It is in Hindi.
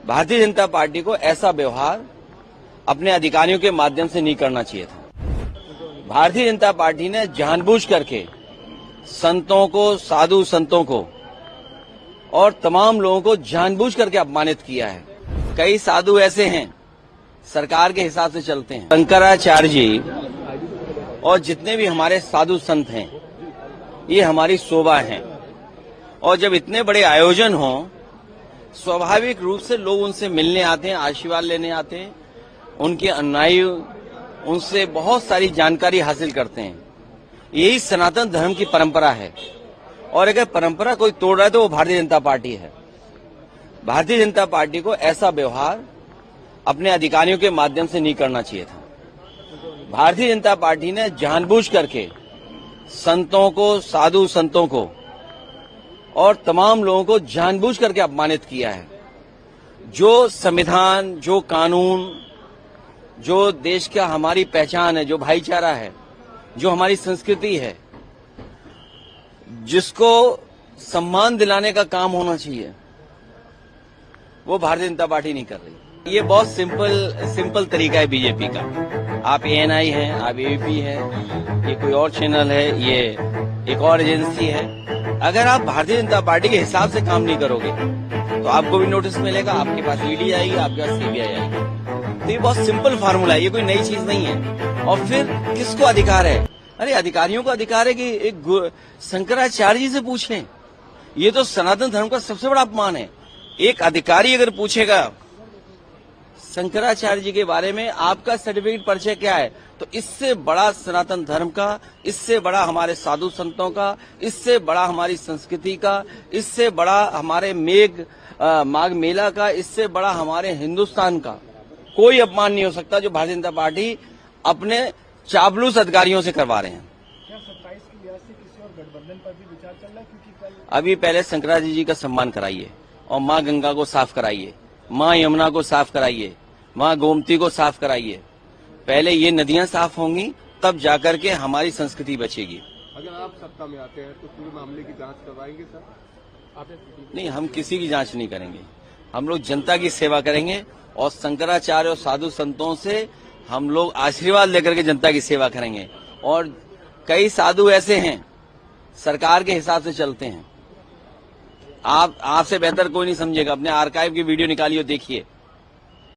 भारतीय जनता पार्टी को ऐसा व्यवहार अपने अधिकारियों के माध्यम से नहीं करना चाहिए था। भारतीय जनता पार्टी ने जानबूझ करके संतों को, साधु संतों को और तमाम लोगों को जानबूझ करके अपमानित किया है। कई साधु ऐसे हैं सरकार के हिसाब से चलते हैं। शंकराचार्य जी और जितने भी हमारे साधु संत हैं, ये हमारी शोभा हैं। और जब इतने बड़े आयोजन हों, स्वाभाविक रूप से लोग उनसे मिलने आते हैं, आशीर्वाद लेने आते हैं, उनके अनुयायी उनसे बहुत सारी जानकारी हासिल करते हैं। यही सनातन धर्म की परंपरा है। और अगर परंपरा कोई तोड़ रहा है तो वो भारतीय जनता पार्टी है। भारतीय जनता पार्टी को ऐसा व्यवहार अपने अधिकारियों के माध्यम से नहीं करना चाहिए था। भारतीय जनता पार्टी ने जानबूझ करके संतों को, साधु संतों को और तमाम लोगों को जानबूझ करके अपमानित किया है। जो संविधान, जो कानून, जो देश का हमारी पहचान है, जो भाईचारा है, जो हमारी संस्कृति है, जिसको सम्मान दिलाने का काम होना चाहिए, वो भारतीय जनता पार्टी नहीं कर रही। ये बहुत सिंपल तरीका है बीजेपी का। आप एएनआई हैं, आप एबीपी हैं, ये कोई और चैनल है, ये एक और एजेंसी है। अगर आप भारतीय जनता पार्टी के हिसाब से काम नहीं करोगे तो आपको भी नोटिस मिलेगा, आपके पास ईडी आएगी, आपके पास सीबीआई आएगी। तो ये बहुत सिंपल फार्मूला है, ये कोई नई चीज नहीं है। और फिर किसको अधिकार है? अरे अधिकारियों को अधिकार है कि एक शंकराचार्य जी से पूछें। ये तो सनातन धर्म का सबसे बड़ा अपमान है। एक अधिकारी अगर पूछेगा शंकराचार्य जी के बारे में आपका सर्टिफिकेट परिचय क्या है, तो इससे बड़ा सनातन धर्म का, इससे बड़ा हमारे साधु संतों का, इससे बड़ा हमारी संस्कृति का, इससे बड़ा हमारे माघ मेला का, इससे बड़ा हमारे हिंदुस्तान का कोई अपमान नहीं हो सकता जो भारतीय जनता पार्टी अपने चापलूस अधिकारियों से करवा रहे हैं। क्या 27 की लिहाज से किसी और गठबंधन पर भी विचार चल रहा है? क्योंकि कल अभी पहले शंकराचार्य जी का सम्मान कराइए और माँ गंगा को साफ कराइए, माँ यमुना को साफ कराइए, माँ गोमती को साफ कराइए। पहले ये नदियां साफ होंगी, तब जाकर के हमारी संस्कृति बचेगी। अगर आप सत्ता में आते हैं तो पूरे मामले की जांच करवाएंगे सर? आप नहीं, हम किसी की जांच नहीं करेंगे। हम लोग जनता की सेवा करेंगे और शंकराचार्य और साधु संतों से हम लोग आशीर्वाद लेकर के जनता की सेवा करेंगे। और कई साधु ऐसे हैं सरकार के हिसाब से चलते हैं। आपसे बेहतर कोई नहीं समझेगा। अपने आर्काइव की वीडियो निकालिए, देखिए।